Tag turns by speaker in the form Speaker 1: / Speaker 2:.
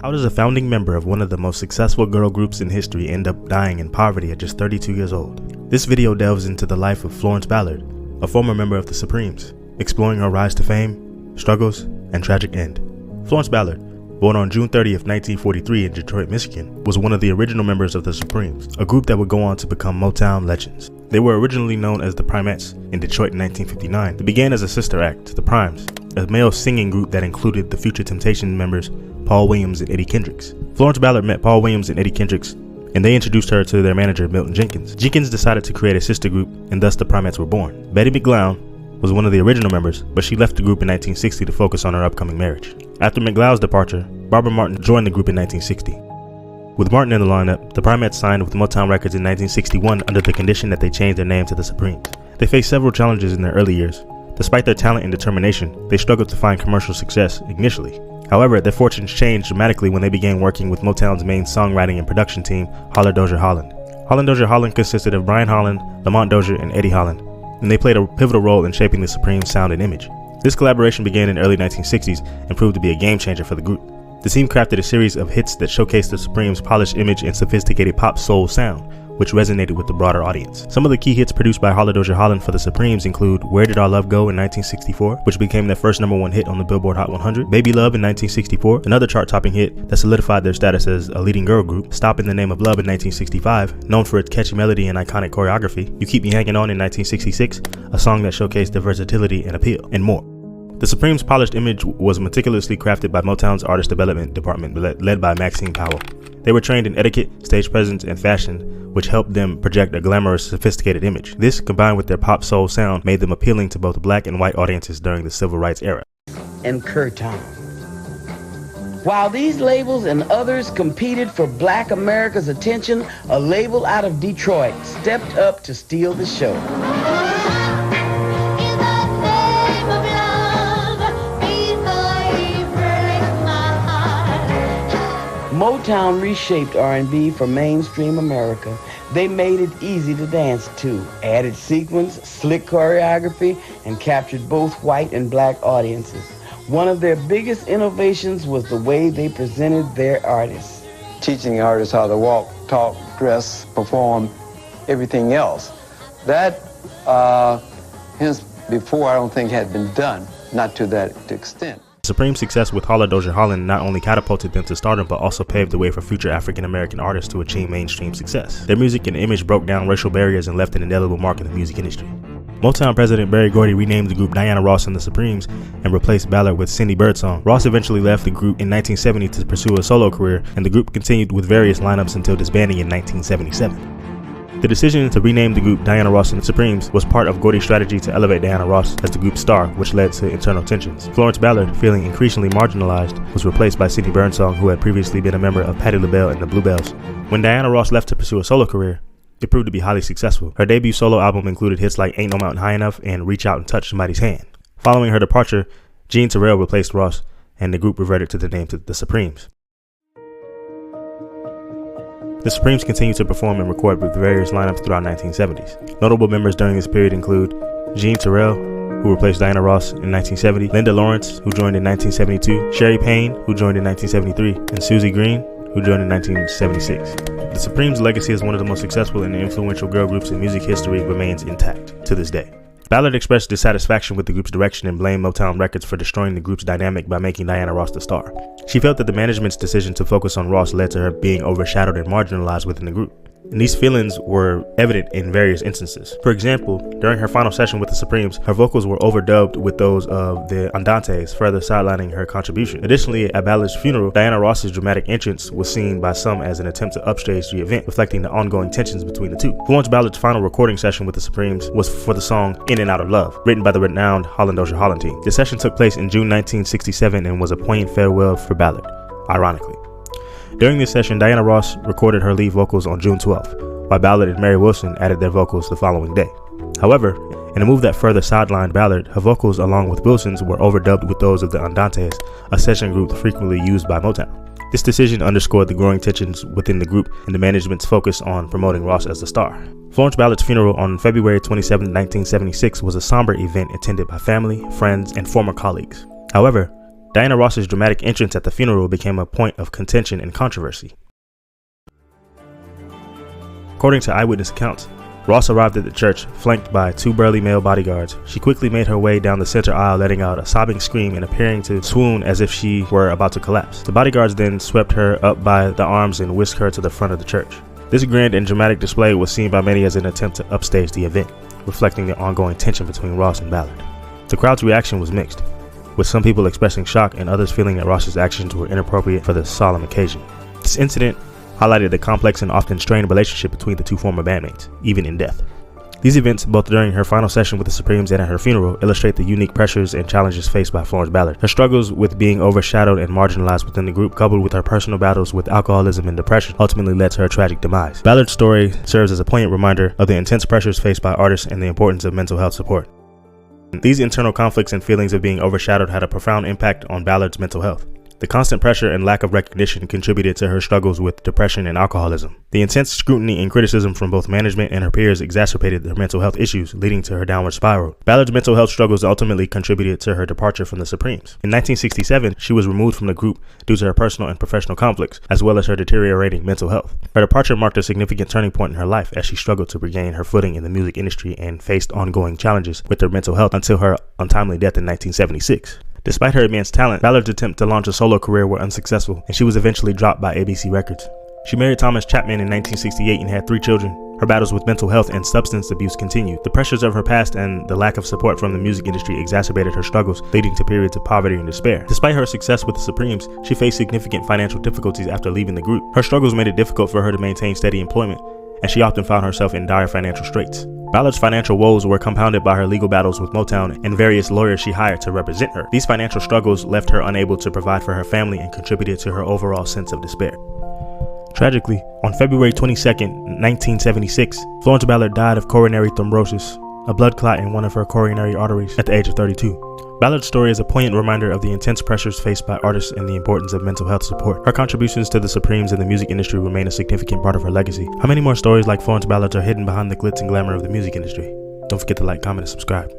Speaker 1: How does a founding member of one of the most successful girl groups in history end up dying in poverty at just 32 years old? This video delves into the life of Florence Ballard, a former member of the Supremes, exploring her rise to fame, struggles, and tragic end. Florence Ballard, born on June 30th, 1943 in Detroit, Michigan, was one of the original members of the Supremes, a group that would go on to become Motown legends. They were originally known as the Primettes in Detroit in 1959. They began as a sister act to the Primes, a male singing group that included the Future Temptation members Paul Williams and Eddie Kendricks. Florence Ballard met Paul Williams and Eddie Kendricks, and they introduced her to their manager Milton Jenkins. Jenkins decided to create a sister group, and thus the Primettes were born. Betty McLeod was one of the original members, but she left the group in 1960 to focus on her upcoming marriage. After McLeod's departure, Barbara Martin joined the group in 1960. With Martin in the lineup, the Primettes signed with Motown Records in 1961 under the condition that they change their name to the Supremes. They faced several challenges in their early years. Despite their talent and determination, they struggled to find commercial success initially. However, their fortunes changed dramatically when they began working with Motown's main songwriting and production team, Holland Dozier Holland. Holland Dozier Holland consisted of Brian Holland, Lamont Dozier, and Eddie Holland, and they played a pivotal role in shaping the Supremes' sound and image. This collaboration began in the early 1960s and proved to be a game changer for the group. The team crafted a series of hits that showcased the Supremes' polished image and sophisticated pop soul sound, which resonated with the broader audience. Some of the key hits produced by Holland Dozier Holland for the Supremes include Where Did Our Love Go in 1964, which became their first #1 hit on the Billboard Hot 100, Baby Love in 1964, another chart-topping hit that solidified their status as a leading girl group, Stop in the Name of Love in 1965, known for its catchy melody and iconic choreography, You Keep Me Hanging On in 1966, a song that showcased their versatility and appeal, and more. The Supremes' polished image was meticulously crafted by Motown's artist development department led by Maxine Powell. They were trained in etiquette, stage presence, and fashion, which helped them project a glamorous, sophisticated image. This, combined with their pop soul sound, made them appealing to both black and white audiences during the civil rights era.
Speaker 2: And Curtown. While these labels and others competed for black America's attention, a label out of Detroit stepped up to steal the show. Motown reshaped R&B for mainstream America. They made it easy to dance to, added sequence, slick choreography, and captured both white and black audiences. One of their biggest innovations was the way they presented their artists.
Speaker 3: Teaching artists how to walk, talk, dress, perform, everything else. That, hence before, I don't think had been done, not to that extent.
Speaker 1: Supreme success with Holland Dozier Holland not only catapulted them to stardom, but also paved the way for future African-American artists to achieve mainstream success. Their music and image broke down racial barriers and left an indelible mark in the music industry. Motown president Berry Gordy renamed the group Diana Ross and the Supremes and replaced Ballard with Cindy Birdsong. Ross eventually left the group in 1970 to pursue a solo career, and the group continued with various lineups until disbanding in 1977. The decision to rename the group Diana Ross and the Supremes was part of Gordy's strategy to elevate Diana Ross as the group's star, which led to internal tensions. Florence Ballard, feeling increasingly marginalized, was replaced by Cindy Birdsong, who had previously been a member of Patti LaBelle and the Bluebells. When Diana Ross left to pursue a solo career, it proved to be highly successful. Her debut solo album included hits like Ain't No Mountain High Enough and Reach Out and Touch Somebody's Hand. Following her departure, Jean Terrell replaced Ross, and the group reverted to the name to the Supremes. The Supremes continued to perform and record with various lineups throughout the 1970s. Notable members during this period include Jean Terrell, who replaced Diana Ross in 1970, Linda Lawrence, who joined in 1972, Sherry Payne, who joined in 1973, and Susie Green, who joined in 1976. The Supremes' legacy as one of the most successful and influential girl groups in music history remains intact to this day. Ballard expressed dissatisfaction with the group's direction and blamed Motown Records for destroying the group's dynamic by making Diana Ross the star. She felt that the management's decision to focus on Ross led to her being overshadowed and marginalized within the group. And these feelings were evident in various instances. For example, during her final session with the Supremes, her vocals were overdubbed with those of the Andantes, further sidelining her contribution. Additionally, at Ballard's funeral, Diana Ross's dramatic entrance was seen by some as an attempt to upstage the event, reflecting the ongoing tensions between the two. Florence Ballard's final recording session with the Supremes was for the song In and Out of Love, written by the renowned Holland Dozier Holland team. The session took place in June 1967 and was a poignant farewell for Ballard, ironically. During this session, Diana Ross recorded her lead vocals on June 12th, while Ballard and Mary Wilson added their vocals the following day. However, in a move that further sidelined Ballard, her vocals along with Wilson's were overdubbed with those of the Andantes, a session group frequently used by Motown. This decision underscored the growing tensions within the group and the management's focus on promoting Ross as the star. Florence Ballard's funeral on February 27, 1976 was a somber event attended by family, friends, and former colleagues. However, Diana Ross's dramatic entrance at the funeral became a point of contention and controversy. According to eyewitness accounts, Ross arrived at the church, flanked by 2 burly male bodyguards. She quickly made her way down the center aisle, letting out a sobbing scream and appearing to swoon as if she were about to collapse. The bodyguards then swept her up by the arms and whisked her to the front of the church. This grand and dramatic display was seen by many as an attempt to upstage the event, reflecting the ongoing tension between Ross and Ballard. The crowd's reaction was mixed, with some people expressing shock and others feeling that Ross's actions were inappropriate for this solemn occasion. This incident highlighted the complex and often strained relationship between the 2 former bandmates, even in death. These events, both during her final session with the Supremes and at her funeral, illustrate the unique pressures and challenges faced by Florence Ballard. Her struggles with being overshadowed and marginalized within the group, coupled with her personal battles with alcoholism and depression, ultimately led to her tragic demise. Ballard's story serves as a poignant reminder of the intense pressures faced by artists and the importance of mental health support. These internal conflicts and feelings of being overshadowed had a profound impact on Ballard's mental health. The constant pressure and lack of recognition contributed to her struggles with depression and alcoholism. The intense scrutiny and criticism from both management and her peers exacerbated her mental health issues, leading to her downward spiral. Ballard's mental health struggles ultimately contributed to her departure from the Supremes. In 1967, she was removed from the group due to her personal and professional conflicts, as well as her deteriorating mental health. Her departure marked a significant turning point in her life as she struggled to regain her footing in the music industry and faced ongoing challenges with her mental health until her untimely death in 1976. Despite her immense talent, Ballard's attempt to launch a solo career were unsuccessful, and she was eventually dropped by ABC Records. She married Thomas Chapman in 1968 and had 3 children. Her battles with mental health and substance abuse continued. The pressures of her past and the lack of support from the music industry exacerbated her struggles, leading to periods of poverty and despair. Despite her success with the Supremes, she faced significant financial difficulties after leaving the group. Her struggles made it difficult for her to maintain steady employment, and she often found herself in dire financial straits. Ballard's financial woes were compounded by her legal battles with Motown and various lawyers she hired to represent her. These financial struggles left her unable to provide for her family and contributed to her overall sense of despair. Tragically, on February 22, 1976, Florence Ballard died of coronary thrombosis, a blood clot in one of her coronary arteries, at the age of 32. Ballard's story is a poignant reminder of the intense pressures faced by artists and the importance of mental health support. Her contributions to the Supremes and the music industry remain a significant part of her legacy. How many more stories like Florence Ballard's are hidden behind the glitz and glamour of the music industry? Don't forget to like, comment, and subscribe.